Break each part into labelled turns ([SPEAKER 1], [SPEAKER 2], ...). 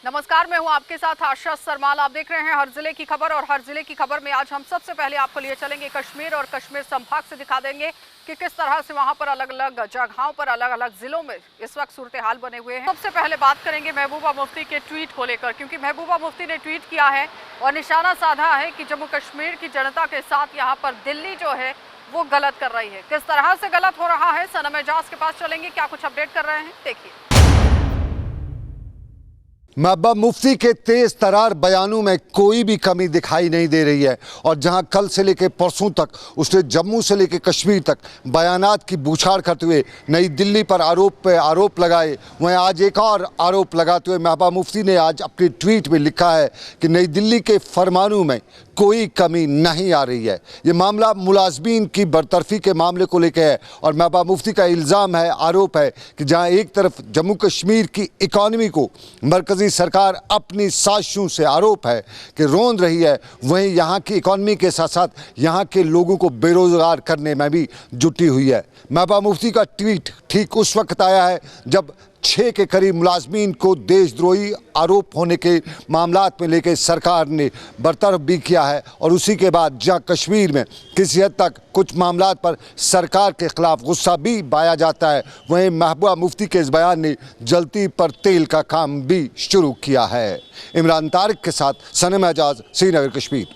[SPEAKER 1] नमस्कार, मैं हूं आपके साथ आशा सरमाल। आप देख रहे हैं हर जिले की खबर और हर जिले की खबर में आज हम सबसे पहले आपको लिए चलेंगे कश्मीर और कश्मीर संभाग से दिखा देंगे कि किस तरह से वहां पर अलग अलग जगहों पर अलग अलग जिलों में इस वक्त सूरत हाल बने हुए हैं। सबसे पहले बात करेंगे महबूबा मुफ्ती के ट्वीट को लेकर, क्योंकि महबूबा मुफ्ती ने ट्वीट किया है और निशाना साधा है कि जम्मू कश्मीर की जनता के साथ यहाँ पर दिल्ली जो है वो गलत कर रही है। किस तरह से गलत हो रहा है, सनम एजाज के पास चलेंगे, क्या कुछ अपडेट कर रहे हैं, देखिए।
[SPEAKER 2] महबूबा मुफ्ती के तेज तरार बयानों में कोई भी कमी दिखाई नहीं दे रही है और जहां कल से लेकर परसों तक उसने जम्मू से लेकर कश्मीर तक बयानात की बौछार करते हुए नई दिल्ली पर आरोप लगाए, वहीं आज एक और आरोप लगाते हुए महबूबा मुफ्ती ने आज अपनी ट्वीट में लिखा है कि नई दिल्ली के फरमानों में कोई कमी नहीं आ रही है। ये मामला मुलाजमीन की बरतरफी के मामले को लेकर है और महबूबा मुफ्ती का इल्ज़ाम है, आरोप है कि जहां एक तरफ जम्मू कश्मीर की इकॉनमी को मरकज़ी सरकार अपनी साजिशों से आरोप है कि रोंद रही है, वहीं यहाँ की इकॉनमी के साथ साथ यहाँ के लोगों को बेरोज़गार करने में भी जुटी हुई है। महबूबा मुफ्ती का ट्वीट ठीक उस वक्त आया है जब 6 के करीब मुलाजमीन को देशद्रोही आरोप होने के मामलात में लेकर सरकार ने बरतरफ भी किया है और उसी के बाद जहां कश्मीर में किसी हद तक कुछ मामलात पर सरकार के खिलाफ गुस्सा भी पाया जाता है, वहीं महबूबा मुफ्ती के इस बयान ने जलती पर तेल का काम भी शुरू किया है। इमरान तारिक के साथ सनम एजाज, श्रीनगर, कश्मीर।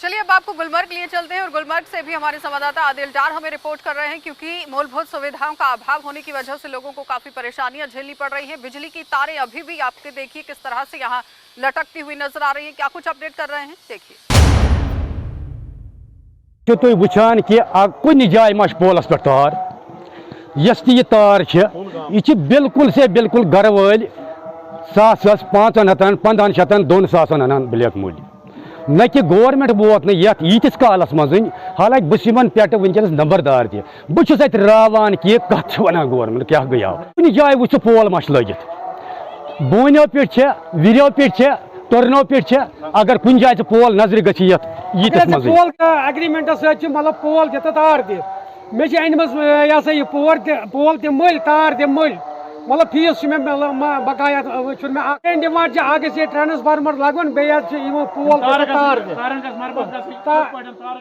[SPEAKER 1] चलिए अब आपको गुलमर्ग लिए चलते हैं और गुलमर्ग से भी हमारे संवाददाता आदिल डार हमें रिपोर्ट कर रहे हैं, क्योंकि मूलभूत सुविधाओं का अभाव होने की वजह से लोगों को काफी परेशानियां झेलनी पड़ रही हैं। बिजली की तारें अभी भी आपके देखिए किस तरह से यहाँ लटकती हुई नजर आ रही है। क्या कुछ अपडेट कर रहे हैं, देखिए।
[SPEAKER 3] तुम वुचान कि कुन जाय मा पोलस पे तार, यस ये तार यह बिल्कुल से बिल्कुल घर वल 500, 1500, 2,000 अनान ब्लैक मूल्य, न कि गवर्नमेंट वोत नीस कालस मज। हालांकि बन पे वनकस नंबरदार तह बहुत रावान कि कत वन गवर्नमेंट क्या गया कुछ जाए वो पोल मा लगित बोनो पे विरो पे टर्नो पे, अगर कुछ जाए पोल नजर गीतस मज
[SPEAKER 4] एग्रीमेंट मतलब पोल दिता तार दित मे अन पोल तम मल तार तम मल मतलब फीस बकाया डिमांड ट्रांसफार्मर लगन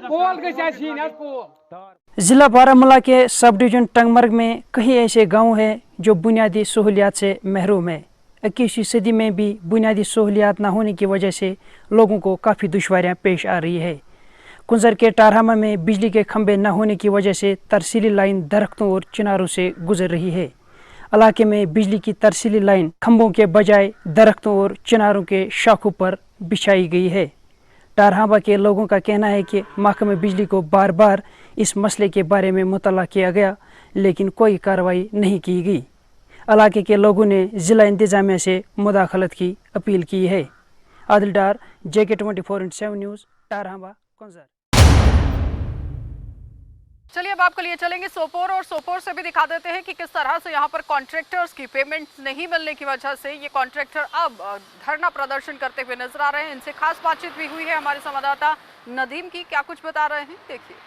[SPEAKER 4] पोल
[SPEAKER 5] जिला बारामूला के सब डिवीजन टंगमर्ग में कई ऐसे गांव हैं जो बुनियादी सहूलियात से महरूम है। 21वीं सदी में भी बुनियादी सहूलियात न होने की वजह से लोगों को काफ़ी दुश्वारियां पेश आ रही है। कुंजर के टारहामा में बिजली के खंभे न होने की वजह से तरसीली लाइन दरख्तों और चिनारों से गुजर रही है। इलाके में बिजली की तरसीली लाइन खंभों के बजाय दरख्तों और चिनारों के शाखों पर बिछाई गई है। टारहामा के लोगों का कहना है कि महकमे बिजली को बार बार इस मसले के बारे में मुतल्ला किया गया, लेकिन कोई कार्रवाई नहीं की गई। इलाके के लोगों ने जिला इंतजामिया से मुदाखलत की अपील की है। आदिल डार, JK 24/7 न्यूज़, टारहामा, कुंजर।
[SPEAKER 1] चलिए अब आपको लिए चलेंगे सोपोर और सोपोर से भी दिखा देते हैं कि किस तरह से यहाँ पर कॉन्ट्रैक्टर्स की पेमेंट्स नहीं मिलने की वजह से ये कॉन्ट्रैक्टर अब धरना प्रदर्शन करते हुए नजर आ रहे हैं। इनसे खास बातचीत भी हुई है हमारे संवाददाता नदीम की, क्या कुछ बता रहे हैं, देखिए।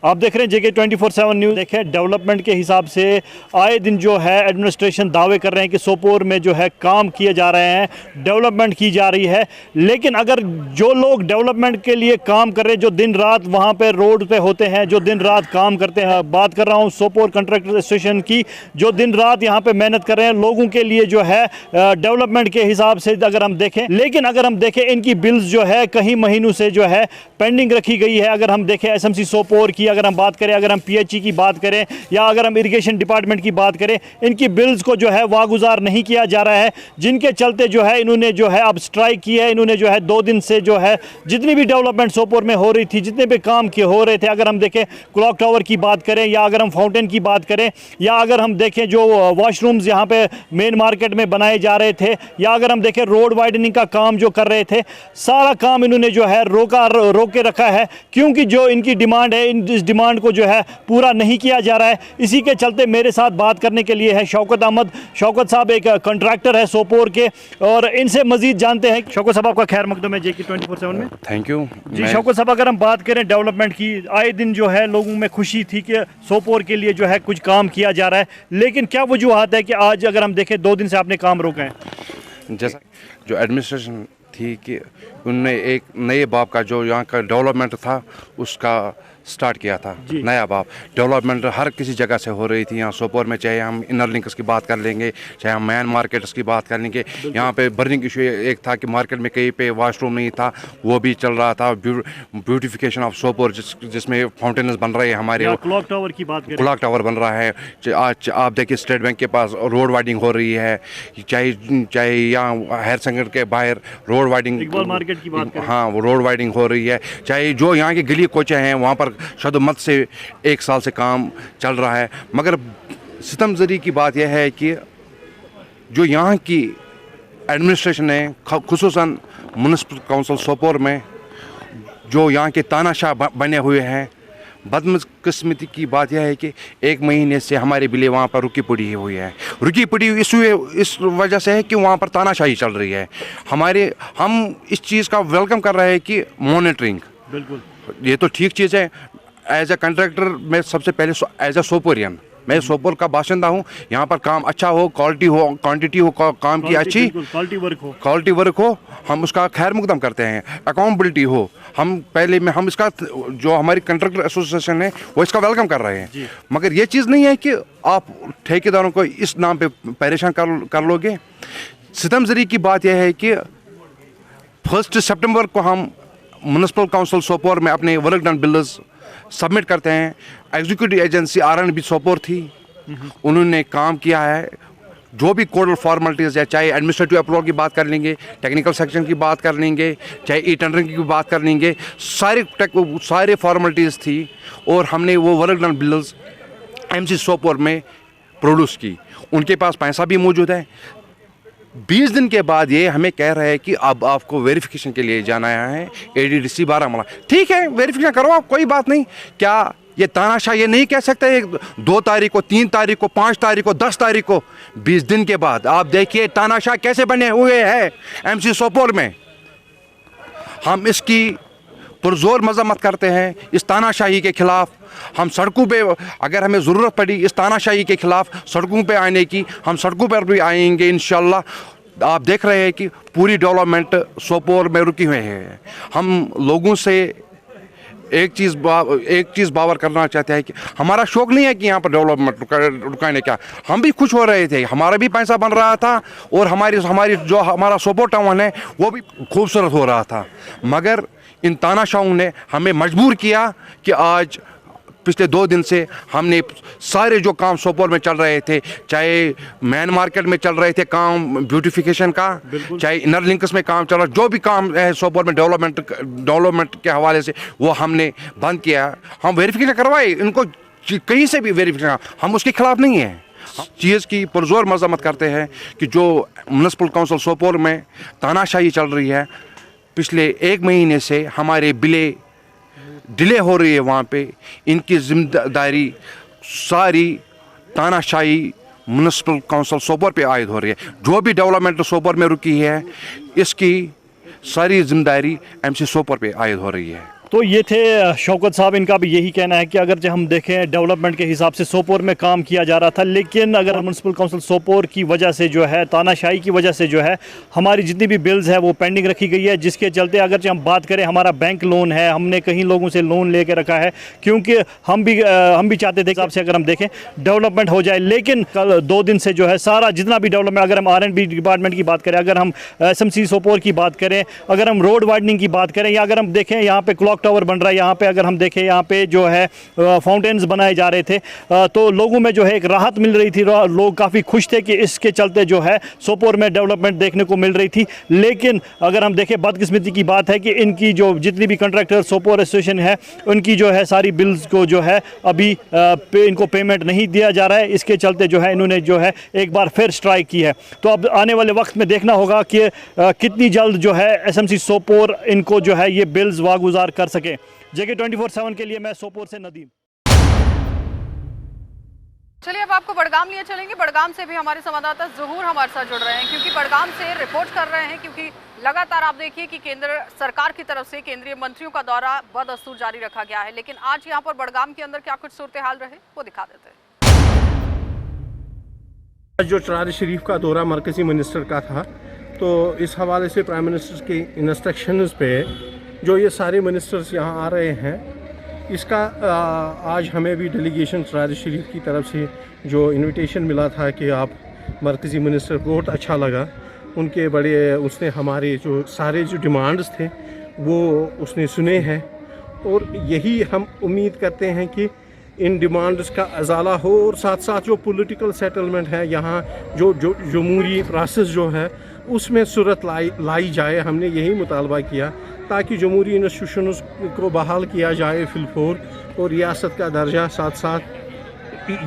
[SPEAKER 6] आप देख रहे हैं JK 24/7 न्यूज़। देखें, डेवलपमेंट के हिसाब से आए दिन जो है एडमिनिस्ट्रेशन दावे कर रहे हैं कि सोपोर में जो है काम किए जा रहे हैं, डेवलपमेंट की जा रही है, लेकिन अगर जो लोग डेवलपमेंट के लिए काम कर रहे हैं, जो दिन रात वहां पे रोड पे होते हैं, जो दिन रात काम करते हैं, बात कर रहा हूं सोपोर कंट्रैक्टर एसोसिएशन की, जो दिन रात यहां पे मेहनत कर रहे हैं लोगों के लिए जो है डेवलपमेंट के हिसाब से अगर हम देखें, लेकिन अगर हम देखें इनकी बिल्स जो है कई महीनों से जो है पेंडिंग रखी गई है। अगर हम देखें SMC सोपोर की अगर हम बात करें, अगर हम PHE की बात करें या अगर हम इरिगेशन डिपार्टमेंट की बात करें, इनकी बिल्स को जो है वागुजार नहीं किया जा रहा है, जिनके चलते जो है इन्होंने जो है अब स्ट्राइक की है। इन्होंने जो है 2 दिन से जो है जितनी भी डेवलपमेंट सोपोर में हो रही थी, जितने भी काम के हो रहे थे, अगर हम देखें क्लॉक टावर की बात करें या अगर हम फाउंटेन की बात करें या अगर हम देखें जो वॉशरूम्स यहाँ पे मेन मार्केट में बनाए जा रहे थे या अगर हम देखें रोड वाइडनिंग का काम जो कर रहे थे, सारा काम इन्होंने जो है रोक के रखा है, क्योंकि जो इनकी डिमांड है इस डिमांड को जो है पूरा नहीं किया जा रहा है। इसी के चलते मेरे साथ बात करने के लिए है शौकत अहमद। शौकत साहब एक कंट्रैक्टर है सोपोर के, और इनसे मजीद जानते हैं। शौकत साहब आपका खैर मकदम है JK 24/7 में।
[SPEAKER 7] थैंक यू
[SPEAKER 6] जी शौकत साहब, अगर हम बात करें डेवलपमेंट की, आए दिन जो है लोगों में खुशी थी कि सोपोर के लिए जो है कुछ काम किया जा रहा है, लेकिन क्या वजूहत है कि आज अगर हम देखें 2 दिन से आपने काम रोका है?
[SPEAKER 7] जैसा जो एडमिनिस्ट्रेशन थी कि उनने एक नए बाप का जो यहाँ का डेवलपमेंट था उसका स्टार्ट किया था। नया बाप डेवलपमेंट हर किसी जगह से हो रही थी यहाँ सोपोर में, चाहे हम इनर लिंक्स की बात कर लेंगे, चाहे हम मैन मार्केट्स की बात कर लेंगे। यहाँ पे बर्निंग इशू एक था कि मार्केट में कहीं पे वॉशरूम नहीं था, वो भी चल रहा था। ब्यूटिफिकेशन ऑफ सोपोर जिसमें फाउंटेन्स बन रहे हैं हमारे,
[SPEAKER 6] क्लॉक टावर की बात करें,
[SPEAKER 7] क्लॉक टावर बन रहा है। आज आप देखिए स्टेट बैंक के पास रोड वाइडिंग हो रही है, चाहे यहाँ हायर सेकेंडरी के बाहर रोड वाइडिंग,
[SPEAKER 6] इकबाल मार्केट की बात करें,
[SPEAKER 7] हाँ वो रोड वाइडिंग हो रही है। चाहे जो यहाँ के गली कोचे हैं वहाँ पर शदमत से 1 साल से काम चल रहा है। मगर सितमज़री की बात यह है कि जो यहाँ की एडमिनिस्ट्रेशन है, खुसूसन म्युनिसिपल काउंसिल सोपोर में जो यहाँ के तानाशाह बने हुए हैं, बदकिस्मती की बात यह है कि 1 महीने से हमारे बिले वहाँ पर रुकी पड़ी हुई है। रुकी पड़ी इस वजह से है कि वहाँ पर तानाशाही चल रही है। हम इस चीज़ का वेलकम कर रहे हैं कि मॉनिटरिंग, बिल्कुल ये तो ठीक चीज़ है। एज ए कंट्रैक्टर मैं सबसे पहले एज ए सोपोरियन, मैं सोपोर का बाशिंदा हूँ। यहाँ पर काम अच्छा हो, क्वालिटी हो, क्वांटिटी हो, काम की अच्छी क्वालिटी वर्क हो, हम उसका खैर मुकदम करते हैं। अकाउंटेबिलिटी हो, हम इसका जो हमारी कंट्रैक्टर एसोसिएशन है वो इसका वेलकम कर रहे हैं। मगर ये चीज़ नहीं है कि आप ठेकेदारों को इस नाम पे परेशान कर लोगे। सितमज़री की बात यह है कि 1 सितंबर को हम म्युनिसिपल काउंसिल सोपोर में अपने वर्क डन बिल्स सबमिट करते हैं। एग्जीक्यूटिव एजेंसी R&B सोपोर थी, उन्होंने काम किया है। जो भी कोडल फॉर्मेलिटीज़ है, चाहे एडमिनिस्ट्रेटिव अप्रूवल की बात कर लेंगे, टेक्निकल सेक्शन की बात कर लेंगे, चाहे टेंडरिंग की बात कर लेंगे, सारे फॉर्मेलिटीज़ थी और हमने वो work done bills MC Sopore में प्रोड्यूस की। उनके पास पैसा भी मौजूद है। 20 दिन के बाद ये हमें कह रहे हैं कि अब आपको वेरिफिकेशन के लिए जाना है ADDC बारामूला। ठीक है, वेरिफिकेशन करो आप, कोई बात नहीं। क्या ये तानाशाह ये नहीं कह सकते 2 तारीख को, 3 तारीख को, 5 तारीख को, 10 तारीख को? 20 दिन के बाद आप देखिए तानाशाह कैसे बने हुए हैं MC सोपोर में। हम इसकी पुरजोर मजम्मत करते हैं इस तानाशाही के खिलाफ। हम सड़कों पे, अगर हमें ज़रूरत पड़ी इस तानाशाही के खिलाफ सड़कों पे आने की, हम सड़कों पर भी आएंगे इंशाल्लाह। आप देख रहे हैं कि पूरी डेवलपमेंट सोपोर में रुकी हुई है। हम लोगों से एक चीज़ बावर करना चाहते हैं कि हमारा शौक़ नहीं है कि यहाँ पर डेवलपमेंट रुकाने का। हम भी खुश हो रहे थे, हमारा भी पैसा बन रहा था और हमारी जो हमारा सोपोर टाउन है वो भी खूबसूरत हो रहा था। मगर इन तानाशाहों ने हमें मजबूर किया कि आज पिछले 2 दिन से हमने सारे जो काम सोपोर में चल रहे थे, चाहे मैन मार्केट में चल रहे थे काम ब्यूटिफिकेशन का, चाहे इनर लिंक्स में काम चल रहा, जो भी काम है सोपोर में डेवलपमेंट के हवाले से वो हमने बंद किया। हम वेरिफिकेशन करवाए, इनको कहीं से भी वेरिफिकेशन, हम उसके खिलाफ नहीं हैं। चीज़ की पुरजोर मजम्मत करते हैं कि जो म्युनिसिपल काउंसिल सोपोर में तानाशाही चल रही है, पिछले 1 महीने से हमारे बिले डिले हो रही है। वहाँ पे इनकी जिम्मेदारी सारी तानाशाही म्युनिसिपल काउंसिल सोपोर पे आयद हो रही है। जो भी डेवलपमेंट सोपोर में रुकी है इसकी सारी जिम्मेदारी MC सोपोर पे आयद हो रही है।
[SPEAKER 6] तो ये थे शौकत साहब, इनका भी यही कहना है कि अगर हम देखें डेवलपमेंट के हिसाब से सोपोर में काम किया जा रहा था, लेकिन अगर म्युनिसिपल काउंसिल सोपोर की वजह से जो है, तानाशाही की वजह से जो है हमारी जितनी भी बिल्स है वो पेंडिंग रखी गई है, जिसके चलते अगर हम बात करें हमारा बैंक लोन है, हमने कहीं लोगों से लोन लेके रखा है क्योंकि हम भी चाहते थे हिसाब से अगर हम देखें डेवलपमेंट हो जाए। लेकिन कल 2 दिन से जो है सारा जितना भी डेवलपमेंट, अगर हम R&B डिपार्टमेंट की बात करें, अगर हम SMC सोपोर की बात करें, अगर हम रोड वाइडनिंग की बात करें, या अगर हम देखें यहाँ पे क्लॉक टावर बन रहा है, यहाँ पे अगर हम देखें यहाँ पे जो है फाउंटेन्स बनाए जा रहे थे, तो लोगों में जो है एक राहत मिल रही थी, लोग काफ़ी खुश थे कि इसके चलते जो है सोपोर में डेवलपमेंट देखने को मिल रही थी। लेकिन अगर हम देखें बदकिस्मती की बात है कि इनकी जो जितनी भी कंट्रैक्टर सोपोर एसोसिएशन है उनकी जो है सारी बिल्स को जो है अभी इनको पेमेंट नहीं दिया जा रहा है। इसके चलते जो है इन्होंने जो है एक बार फिर स्ट्राइक की है। तो अब आने वाले वक्त में देखना होगा कि कितनी जल्द जो है SMC सोपोर इनको जो है ये बिल्स वागुजार कर सके। JK 24/7 के लिए मैं सोपोर से नदीम।
[SPEAKER 1] चलिए अब आपको बड़गाम लिए चलेंगे। बड़गाम से भी हमारे संवाददाता ज़हूर हमारे साथ जुड़ रहे हैं, क्योंकि बड़गाम से रिपोर्ट कर रहे हैं, क्योंकि लगातार आप देखिए कि केंद्र सरकार की तरफ से केंद्रीय मंत्रियों का दौरा बदस्तूर जारी रखा गया है। लेकिन आज यहाँ पर बड़गाम के अंदर क्या कुछ सूरत हाल रहे वो दिखा देते हैं।
[SPEAKER 8] आज जो चरार शरीफ का दौरा मरकज़ी मिनिस्टर का था, तो इस हवाले से प्राइम मिनिस्टर के इंस्ट्रक्शंस पे जो ये सारे मिनिस्टर्स यहाँ आ रहे हैं, इसका आज हमें भी डेलीगेशन चरार शरीफ की तरफ से जो इनविटेशन मिला था कि आप मरकज़ी मिनिस्टर को बहुत अच्छा लगा, उनके बड़े उसने हमारे जो सारे जो डिमांड्स थे वो उसने सुने हैं, और यही हम उम्मीद करते हैं कि इन डिमांड्स का अजाला हो, और साथ साथ जो पॉलिटिकल सेटलमेंट है यहाँ जो जमहूरी प्रोसेस जो है उसमें सूरत लाई जाए। हमने यही मुतालबा किया ताकि जमहूरी इंस्टीट्यूशंस को बहाल किया जाए फिलफोर, और रियासत का दर्जा, साथ साथ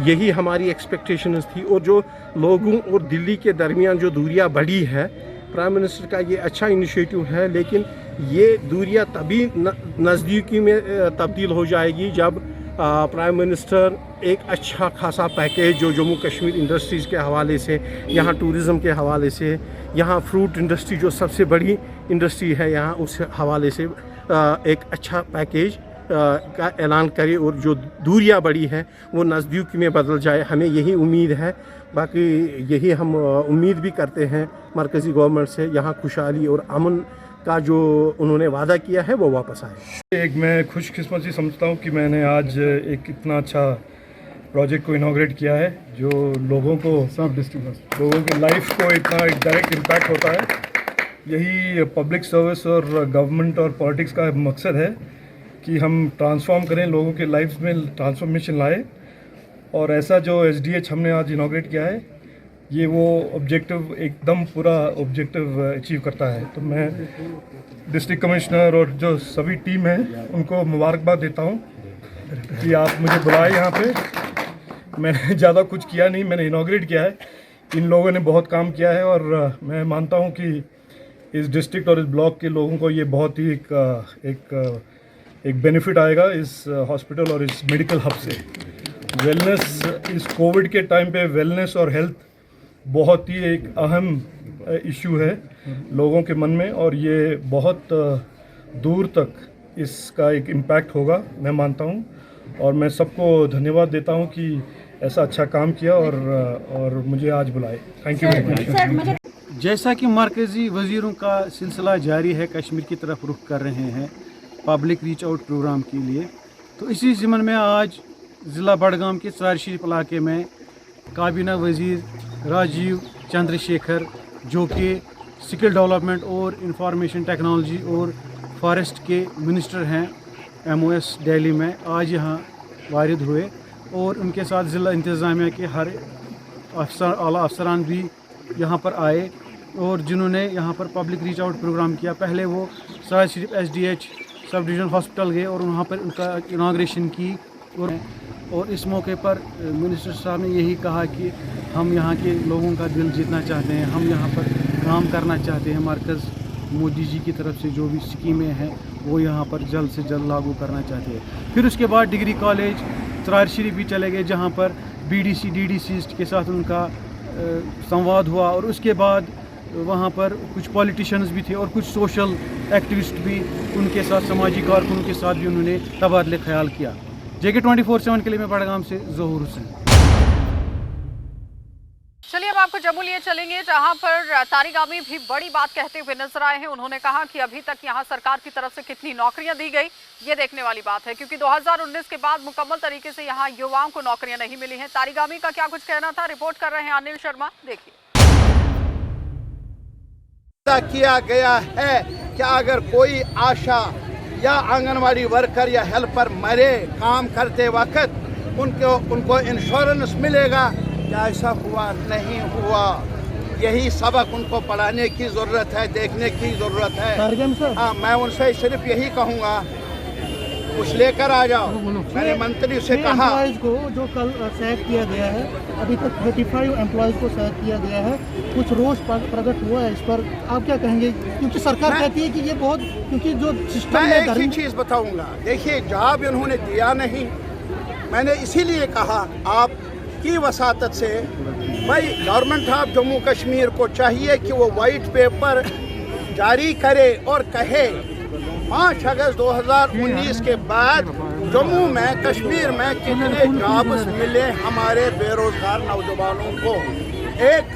[SPEAKER 8] यही हमारी एक्सपेक्टेशंस थी। और जो लोगों और दिल्ली के दरमियान जो दूरियां बढ़ी है, प्राइम मिनिस्टर का ये अच्छा इनिशिएटिव है, लेकिन ये दूरियां तभी नज़दीकी में तब्दील हो जाएगी जब प्राइम मिनिस्टर एक अच्छा खासा पैकेज जो जम्मू कश्मीर इंडस्ट्रीज़ के हवाले से, यहाँ टूरिज़म के हवाले से, यहाँ फ्रूट इंडस्ट्री जो सबसे बड़ी इंडस्ट्री है यहाँ, उस हवाले से एक अच्छा पैकेज का ऐलान करे, और जो दूरियां बड़ी हैं वो नज़दीकी में बदल जाए। हमें यही उम्मीद है। बाकी यही हम उम्मीद भी करते हैं मरकज़ी गवर्नमेंट से, यहाँ खुशहाली और अमन का जो उन्होंने वादा किया है वो वापस आए।
[SPEAKER 9] एक मैं खुशकिस्मती समझता हूँ कि मैंने आज एक इतना अच्छा प्रोजेक्ट को इनॉग्रेट किया है, जो लोगों की लाइफ को इतना एक डायरेक्ट इम्पैक्ट होता है। यही पब्लिक सर्विस और गवर्नमेंट और पॉलिटिक्स का मकसद है कि हम ट्रांसफॉर्म करें, लोगों के लाइफ में ट्रांसफॉर्मेशन लाए, और ऐसा जो SDH हमने आज इनॉग्रेट किया है, ये वो ऑब्जेक्टिव एकदम पूरा ऑब्जेक्टिव अचीव करता है। तो मैं डिस्ट्रिक्ट कमिश्नर और जो सभी टीम है उनको मुबारकबाद देता हूँ कि आप मुझे बुलाए यहाँ पे। मैंने ज़्यादा कुछ किया नहीं, मैंने इनॉग्रेट किया है। इन लोगों ने बहुत काम किया है, और मैं मानता हूँ कि इस डिस्ट्रिक्ट और इस ब्लॉक के लोगों को ये बहुत ही एक बेनिफिट आएगा इस हॉस्पिटल और इस मेडिकल हब से। वेलनेस, इस कोविड के टाइम पे वेलनेस और हेल्थ बहुत ही एक अहम इशू है लोगों के मन में, और ये बहुत दूर तक इसका एक इम्पैक्ट होगा, मैं मानता हूँ। और मैं सबको धन्यवाद देता हूँ कि ऐसा अच्छा काम किया और मुझे आज बुलाए। Thank you very much.
[SPEAKER 10] जैसा कि मरकज़ी वज़ीरों का सिलसिला जारी है, कश्मीर की तरफ रुख कर रहे हैं पब्लिक रीच आउट प्रोग्राम के लिए, तो इसी ज़िम्मन में आज ज़िला बड़गाम के चरार शरीफ इलाके में काबीना वज़ीर राजीव चंद्रशेखर, जो कि स्किल डेवलपमेंट और इंफॉर्मेशन टेक्नोलॉजी और फॉरेस्ट के मिनिस्टर हैं MOS दिल्ली में, आज यहाँ वारिद हुए, और उनके साथ ज़िला इंतज़ामिया के हर अफसर, आला अफसरान भी यहाँ पर आए, और जिन्होंने यहाँ पर पब्लिक रीच आउट प्रोग्राम किया। पहले वो चरार शरीफ SDH सब डिवीज़न हॉस्पिटल गए और वहाँ पर उनका इनाग्रेशन की, और इस मौके पर मिनिस्टर साहब ने यही कहा कि हम यहाँ के लोगों का दिल जीतना चाहते हैं, हम यहाँ पर काम करना चाहते हैं। मरकज़ मोदी जी की तरफ से जो भी स्कीमें हैं वो यहाँ पर जल्द से जल्द लागू करना चाहते हैं। फिर उसके बाद डिग्री कॉलेज चरार शरीफ भी चले गए, जहाँ पर BDC DDC के साथ उनका संवाद हुआ, और उसके बाद वहाँ पर कुछ पॉलिटिशियंस भी थे और कुछ सोशल एक्टिविस्ट भी, उनके साथ समाजी कारकुनों के साथ भी उन्होंने तबादले ख्याल किया। JK 24/7 के लिए मैं बड़गाम से ज़हूर हुसैन।
[SPEAKER 1] चलिए अब आपको जम्मू लिए चलेंगे, जहां पर तारिगामी भी बड़ी बात कहते हुए नजर आए हैं। उन्होंने कहा कि अभी तक यहां सरकार की तरफ से कितनी नौकरियां दी गई, ये देखने वाली बात है, क्योंकि 2019 के बाद मुकम्मल तरीके से यहां युवाओं को नौकरियां नहीं मिली हैं। तारिगामी का क्या कुछ कहना था, रिपोर्ट कर रहे हैं अनिल शर्मा, देखिए।
[SPEAKER 11] किया गया है कि अगर कोई आशा या आंगनवाड़ी वर्कर या हेल्पर मरे काम करते वक्त उनको इंश्योरेंस मिलेगा, क्या ऐसा हुआ? नहीं हुआ। यही सबक उनको पढ़ाने की ज़रूरत है, देखने की ज़रूरत है। हाँ, मैं उनसे सिर्फ यही कहूँगा कुछ लेकर आ जाओ। मैंने मंत्री से कहा
[SPEAKER 12] एम्प्लॉयज़ को जो कल सैक किया गया है, अभी तक 35 एम्प्लॉयज़ को सैक किया गया है, कुछ रोष प्रकट हुआ है इस पर, आप क्या कहेंगे? क्योंकि सरकार कहती है कि ये बहुत, क्योंकि जो सिस्टम
[SPEAKER 11] मैं
[SPEAKER 12] में
[SPEAKER 11] एक ही चीज़ बताऊंगा। देखिए, जॉब इन्होंने दिया नहीं, मैंने इसीलिए कहा आपकी वसातत से, भाई गवर्नमेंट ऑफ जम्मू कश्मीर को चाहिए कि वो वाइट पेपर जारी करे और कहे 5 अगस्त 2019 के बाद जम्मू में, कश्मीर में कितने जॉब्स मिले हमारे बेरोजगार नौजवानों को, एक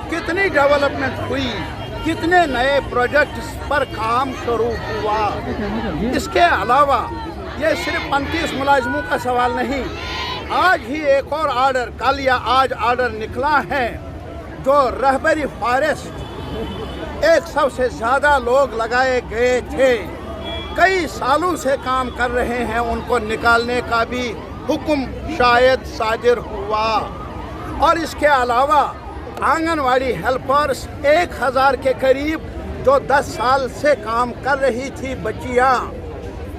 [SPEAKER 11] कितनी डेवलपमेंट हुई, कितने नए प्रोजेक्ट्स पर काम शुरू हुआ। इसके अलावा ये सिर्फ 35 मुलाजिमों का सवाल नहीं, आज ही एक और आर्डर, कल या आज आर्डर निकला है, जो रहबरी फॉरेस्ट 100 से ज़्यादा लोग लगाए गए थे, कई सालों से काम कर रहे हैं, उनको निकालने का भी हुक्म शायद साजिर हुआ। और इसके अलावा आंगनवाड़ी हेल्पर्स 1000 के करीब जो 10 साल से काम कर रही थी बच्चियां,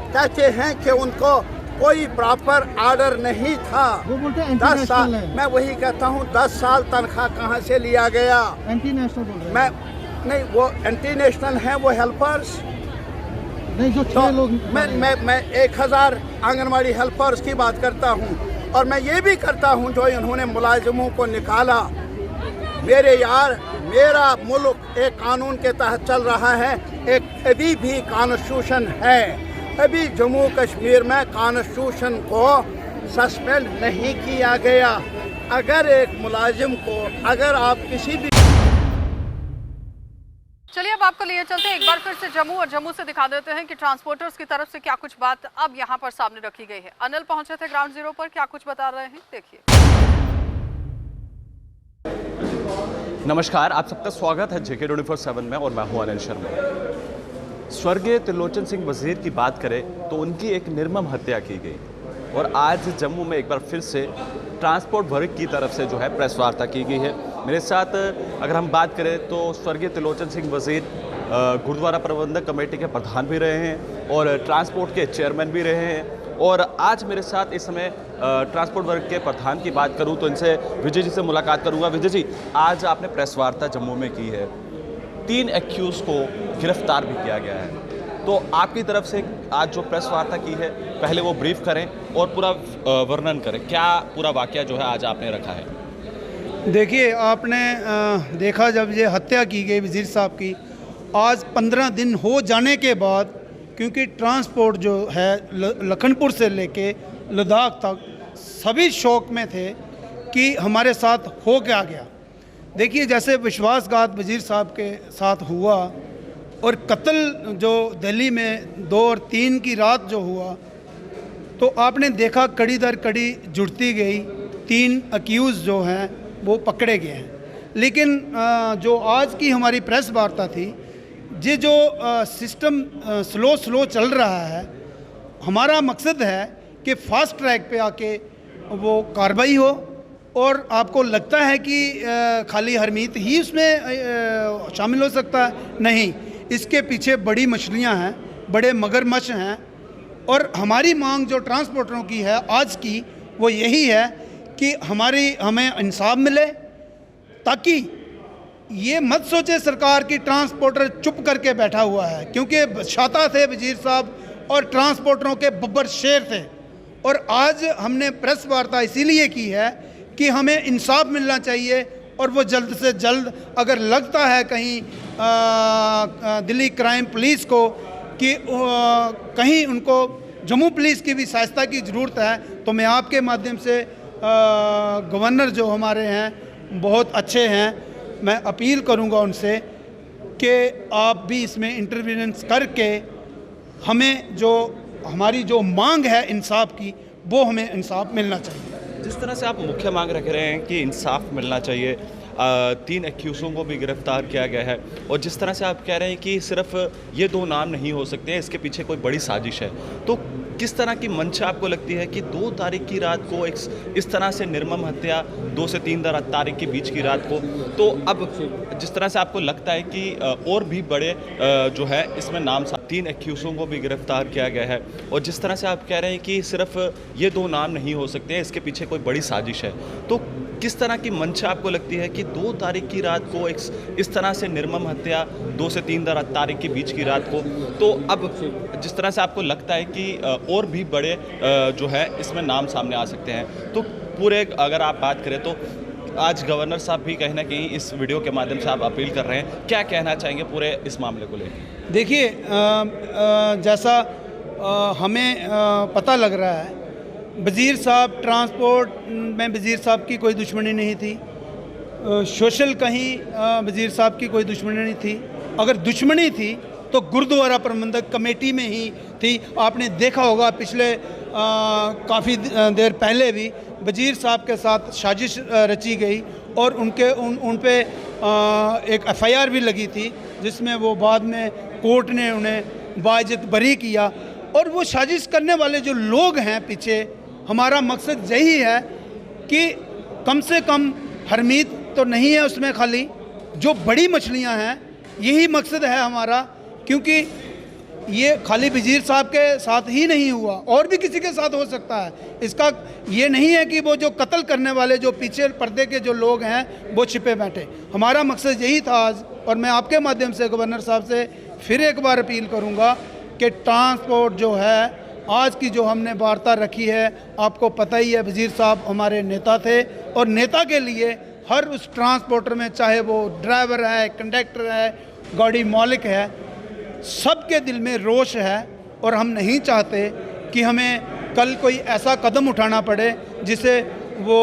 [SPEAKER 11] कहते हैं कि उनको कोई प्रॉपर ऑर्डर नहीं था।
[SPEAKER 12] वो बोलते हैं
[SPEAKER 11] 10 साल,
[SPEAKER 12] है।
[SPEAKER 11] मैं वही कहता हूँ 10 साल तनख्वाह कहाँ से लिया गया?
[SPEAKER 12] एंटी नेशनल बोल रहे हैं।
[SPEAKER 11] मैं नहीं, वो एंटी नेशनल हैं वो हेल्पर्स
[SPEAKER 12] नहीं, जो 6 लोग,
[SPEAKER 11] मैं 1000 आंगनवाड़ी हेल्पर्स की बात करता हूँ। और मैं ये भी करता हूँ जो इन्होंने मुलाजिमों को निकाला। मेरे यार, मेरा मुल्क एक कानून के तहत चल रहा है, एक अभी भी कॉन्स्टिट्यूशन है, अभी जम्मू कश्मीर में कॉन्स्टिट्यूशन को सस्पेंड नहीं किया गया। अगर एक मुलाजिम को, अगर आप किसी भी,
[SPEAKER 1] चलिए अब आपको लिए चलते हैं एक बार फिर से जम्मू, और जम्मू से दिखा देते हैं कि ट्रांसपोर्टर्स की तरफ से क्या कुछ बात अब यहाँ पर सामने रखी गई है। अनिल पहुंचे थे ग्राउंड जीरो पर, क्या कुछ बता रहे हैं, देखिए।
[SPEAKER 13] नमस्कार, आप सबका स्वागत है JK 24/7 में, और मैं हूं अनिल शर्मा। स्वर्गीय त्रिलोचन सिंह वजीर की बात करें तो उनकी एक निर्मम हत्या की गई, और आज जम्मू में एक बार फिर से ट्रांसपोर्ट वर्ग की तरफ से जो है प्रेस वार्ता की गई है। मेरे साथ अगर हम बात करें तो स्वर्गीय त्रिलोचन सिंह वजीर गुरुद्वारा प्रबंधक कमेटी के प्रधान भी रहे हैं और ट्रांसपोर्ट के चेयरमैन भी रहे हैं। और आज मेरे साथ इस समय ट्रांसपोर्ट वर्ग के प्रधान की बात करूं तो इनसे विजय जी से मुलाकात करूंगा। विजय जी, आज आपने प्रेस वार्ता जम्मू में की है, 3 एक्यूज को गिरफ्तार भी किया गया है, तो आपकी तरफ से आज जो प्रेस वार्ता की है, पहले वो ब्रीफ करें और पूरा वर्णन करें, क्या पूरा वाकया जो है आज आपने रखा है?
[SPEAKER 12] देखिए, आपने देखा जब ये हत्या की गई वज़ीर साहब की, आज 15 दिन हो जाने के बाद, क्योंकि ट्रांसपोर्ट जो है लखनपुर से लेके लद्दाख तक सभी शौक में थे कि हमारे साथ हो क्या गया। देखिए, जैसे विश्वासघात वज़ीर साहब के साथ हुआ और कत्ल जो दिल्ली में 2 और 3 की रात जो हुआ, तो आपने देखा कड़ी दर कड़ी जुड़ती गई, 3 अक्यूज़ जो हैं वो पकड़े गए हैं। लेकिन जो आज की हमारी प्रेस वार्ता थी, ये जो सिस्टम स्लो चल रहा है, हमारा मकसद है कि फास्ट ट्रैक पे आके वो कार्रवाई हो। और आपको लगता है कि खाली हरमीत ही उसमें शामिल हो सकता है? नहीं, इसके पीछे बड़ी मछलियां हैं, बड़े मगरमच्छ हैं। और हमारी मांग जो ट्रांसपोर्टरों की है आज की, वो यही है कि हमें इंसाफ मिले, ताकि ये मत सोचे सरकार की ट्रांसपोर्टर चुप करके बैठा हुआ है, क्योंकि शाता थे वज़ीर साहब और ट्रांसपोर्टरों के बब्बर शेर थे। और आज हमने प्रेस वार्ता इसीलिए की है कि हमें इंसाफ मिलना चाहिए, और वो जल्द से जल्द, अगर लगता है कहीं दिल्ली क्राइम पुलिस को कि कहीं उनको जम्मू पुलिस की भी सहायता की ज़रूरत है, तो मैं आपके माध्यम से गवर्नर जो हमारे हैं बहुत अच्छे हैं, मैं अपील करूंगा उनसे कि आप भी इसमें इंटरवेनेंस करके हमें जो हमारी जो मांग है इंसाफ की, वो हमें इंसाफ मिलना चाहिए।
[SPEAKER 13] जिस तरह से आप मुख्य मांग रख रहे हैं कि इंसाफ मिलना चाहिए, 3 एक्यूज़ों को भी गिरफ्तार किया गया है, और जिस तरह से आप कह रहे हैं कि सिर्फ ये 2 नाम नहीं हो सकते हैं, इसके पीछे कोई बड़ी साजिश है, तो किस तरह की मंशा आपको लगती है कि 2 तारीख की रात को इस तरह से निर्मम हत्या, 2 से 3 तारीख के बीच की रात को, तो अब जिस तरह से आपको लगता है कि और भी बड़े जो है इसमें नाम 3 एक्यूज़ों को भी गिरफ्तार किया गया है, और जिस तरह से आप कह रहे हैं कि सिर्फ ये 2 नाम नहीं हो सकते, इसके पीछे कोई बड़ी साजिश है, तो किस तरह की मंशा आपको लगती है कि 2 तारीख की रात को इस तरह से निर्मम हत्या, 2 से 3 तारीख के बीच की रात को, तो अब जिस तरह से आपको लगता है कि और भी बड़े जो है इसमें नाम सामने आ सकते हैं, तो पूरे अगर आप बात करें तो आज गवर्नर साहब भी कहीं ना कहीं इस वीडियो के माध्यम से आप अपील कर रहे हैं, क्या कहना चाहेंगे पूरे इस मामले को लेकर?
[SPEAKER 12] देखिए, जैसा हमें पता लग रहा है, वज़ीर साहब ट्रांसपोर्ट में वज़ीर साहब की कोई दुश्मनी नहीं थी, सोशल कहीं वज़ीर साहब की कोई दुश्मनी नहीं थी। अगर दुश्मनी थी तो गुरुद्वारा प्रबंधक कमेटी में ही थी। आपने देखा होगा पिछले काफ़ी देर पहले भी वज़ीर साहब के साथ साजिश रची गई और उन पे एक FIR भी लगी थी, जिसमें वो बाद में कोर्ट ने उन्हें बाइज्जत बरी किया। और वो साजिश करने वाले जो लोग हैं पीछे, हमारा मकसद यही है कि कम से कम हरमीत तो नहीं है उसमें, खाली जो बड़ी मछलियां हैं, यही मकसद है हमारा। क्योंकि ये खाली वज़ीर साहब के साथ ही नहीं हुआ, और भी किसी के साथ हो सकता है। इसका ये नहीं है कि वो जो कत्ल करने वाले जो पीछे पर्दे के जो लोग हैं वो छिपे बैठे। हमारा मकसद यही था आज, और मैं आपके माध्यम से गवर्नर साहब से फिर एक बार अपील करूँगा कि ट्रांसपोर्ट जो है, आज की जो हमने वार्ता रखी है, आपको पता ही है वज़ीर साहब हमारे नेता थे, और नेता के लिए हर उस ट्रांसपोर्टर में, चाहे वो ड्राइवर है, कंडक्टर है, गाड़ी मालिक है, सबके दिल में रोष है। और हम नहीं चाहते कि हमें कल कोई ऐसा कदम उठाना पड़े जिसे वो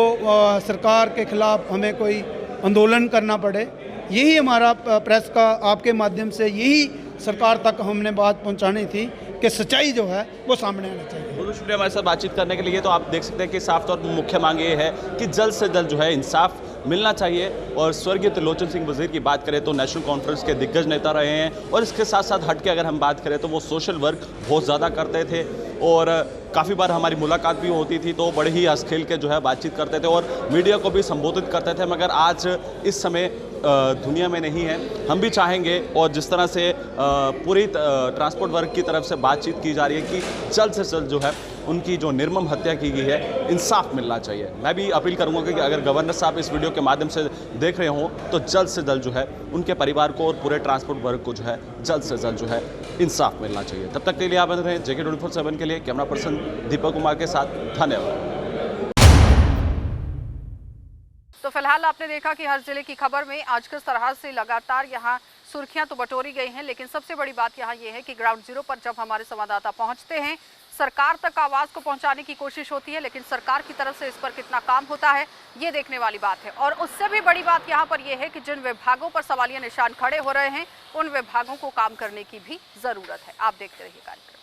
[SPEAKER 12] सरकार के ख़िलाफ़ हमें कोई आंदोलन करना पड़े। यही हमारा प्रेस का आपके माध्यम से यही सरकार तक हमने बात पहुंचानी थी कि सच्चाई जो है वो सामने आना चाहिए।
[SPEAKER 13] बहुत शुक्रिया हमारे साथ बातचीत करने के लिए। तो आप देख सकते हैं कि साफ तौर पर मुख्य मांग ये है कि जल्द से जल्द जो है इंसाफ मिलना चाहिए। और स्वर्गीय त्रिलोचन सिंह वज़ीर की बात करें तो नेशनल कॉन्फ्रेंस के दिग्गज नेता रहे हैं, और इसके साथ साथ हट के अगर हम बात करें तो वो सोशल वर्क बहुत ज़्यादा करते थे, और काफ़ी बार हमारी मुलाकात भी होती थी तो बड़े ही हंस खेल के जो है बातचीत करते थे और मीडिया को भी संबोधित करते थे। मगर आज इस समय दुनिया में नहीं है। हम भी चाहेंगे, और जिस तरह से पूरी ट्रांसपोर्ट वर्ग की तरफ से बातचीत की जा रही है कि जल्द से जल्द जो है उनकी जो निर्मम हत्या की गई है, इंसाफ मिलना चाहिए। मैं भी अपील करूंगा कि अगर गवर्नर साहब इस वीडियो के माध्यम से देख रहे हों तो जल्द से जल्द जो है उनके परिवार को और पूरे ट्रांसपोर्ट वर्ग को जो है जल्द से जल्द जो है इंसाफ मिलना चाहिए। तब तक के लिए आप बने रहें JK24/7 के लिए। कैमरा पर्सन दीपक कुमार के साथ, धन्यवाद।
[SPEAKER 1] तो फिलहाल आपने देखा कि हर जिले की खबर में आज किस तरह से लगातार यहाँ सुर्खियां तो बटोरी गई हैं, लेकिन सबसे बड़ी बात यहाँ ये है कि ग्राउंड जीरो पर जब हमारे संवाददाता पहुंचते हैं, सरकार तक आवाज को पहुंचाने की कोशिश होती है, लेकिन सरकार की तरफ से इस पर कितना काम होता है ये देखने वाली बात है। और उससे भी बड़ी बात यहाँ पर यह है कि जिन विभागों पर सवालिया निशान खड़े हो रहे हैं, उन विभागों को काम करने की भी जरूरत है। आप देखते रहिए कार्यक्रम।